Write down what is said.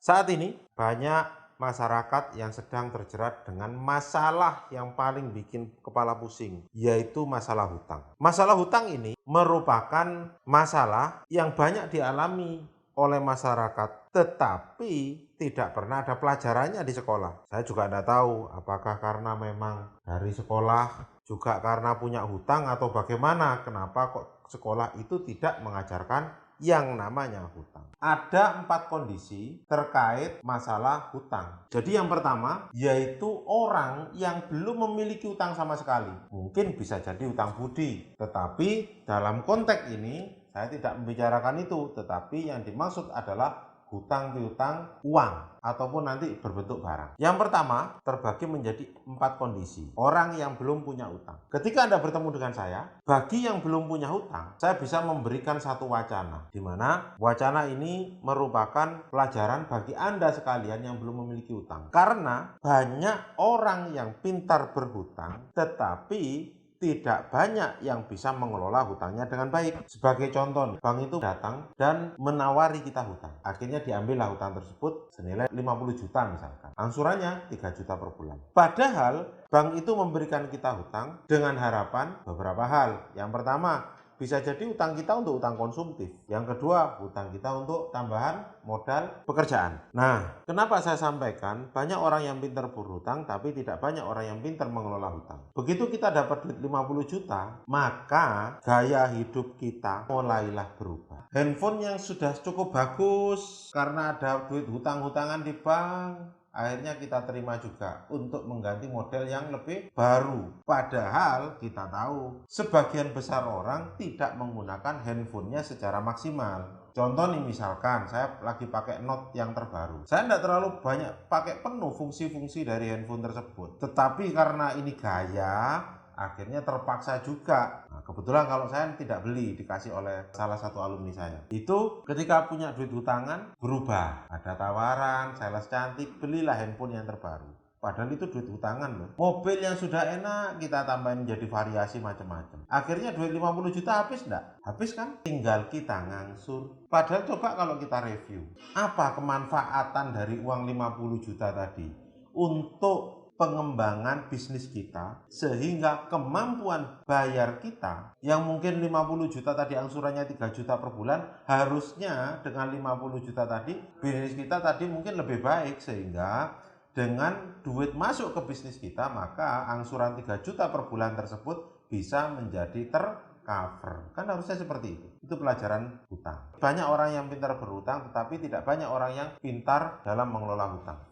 Saat ini banyak masyarakat yang sedang terjerat dengan masalah yang paling bikin kepala pusing, yaitu masalah hutang. Masalah hutang ini merupakan masalah yang banyak dialami oleh masyarakat, tetapi tidak pernah ada pelajarannya di sekolah. Saya juga tidak tahu apakah karena memang dari sekolah juga karena punya hutang atau bagaimana, kenapa kok sekolah itu tidak mengajarkan yang namanya hutang. Ada 4 kondisi terkait masalah hutang. Jadi yang pertama yaitu orang yang belum memiliki hutang sama sekali. Mungkin bisa jadi hutang budi, tetapi dalam konteks ini saya tidak membicarakan itu, tetapi yang dimaksud adalah hutang piutang uang ataupun nanti berbentuk barang. Yang pertama terbagi menjadi 4 kondisi. Orang yang belum punya hutang. Ketika Anda bertemu dengan saya, bagi yang belum punya hutang, saya bisa memberikan satu wacana, di mana wacana ini merupakan pelajaran bagi Anda sekalian yang belum memiliki hutang. Karena banyak orang yang pintar berhutang, tetapi tidak banyak yang bisa mengelola hutangnya dengan baik. Sebagai contoh, bank itu datang dan menawari kita hutang. Akhirnya diambillah hutang tersebut senilai 50 juta misalkan. Angsurannya 3 juta per bulan. Padahal bank itu memberikan kita hutang dengan harapan beberapa hal. Yang pertama, bisa jadi hutang kita untuk hutang konsumtif. Yang kedua, hutang kita untuk tambahan modal pekerjaan. Nah, kenapa saya sampaikan banyak orang yang pintar berhutang tapi tidak banyak orang yang pintar mengelola hutang. Begitu kita dapat duit 50 juta, maka gaya hidup kita mulailah berubah. Handphone yang sudah cukup bagus karena ada duit hutang-hutangan di bank, akhirnya kita terima juga untuk mengganti model yang lebih baru. Padahal kita tahu sebagian besar orang tidak menggunakan handphonenya secara maksimal. Contoh nih, misalkan saya lagi pakai Note yang terbaru, saya tidak terlalu banyak pakai penuh fungsi-fungsi dari handphone tersebut, tetapi karena ini gaya, akhirnya terpaksa juga. Nah, kebetulan kalau saya tidak beli, dikasih oleh salah satu alumni saya. Itu ketika punya duit hutangan berubah. Ada tawaran, sales cantik, belilah handphone yang terbaru. Padahal itu duit hutangan loh. Mobil yang sudah enak kita tambahin jadi variasi macam-macam. Akhirnya duit 50 juta habis enggak? Habis kan? Tinggal kita ngangsur. Padahal coba kalau kita review, apa kemanfaatan dari uang 50 juta tadi untuk pengembangan bisnis kita, sehingga kemampuan bayar kita yang mungkin 50 juta tadi angsurannya 3 juta per bulan, harusnya dengan 50 juta tadi bisnis kita tadi mungkin lebih baik, sehingga dengan duit masuk ke bisnis kita maka angsuran 3 juta per bulan tersebut bisa menjadi tercover. Kan harusnya seperti itu. Itu pelajaran hutang. Banyak orang yang pintar berhutang tetapi tidak banyak orang yang pintar dalam mengelola hutang.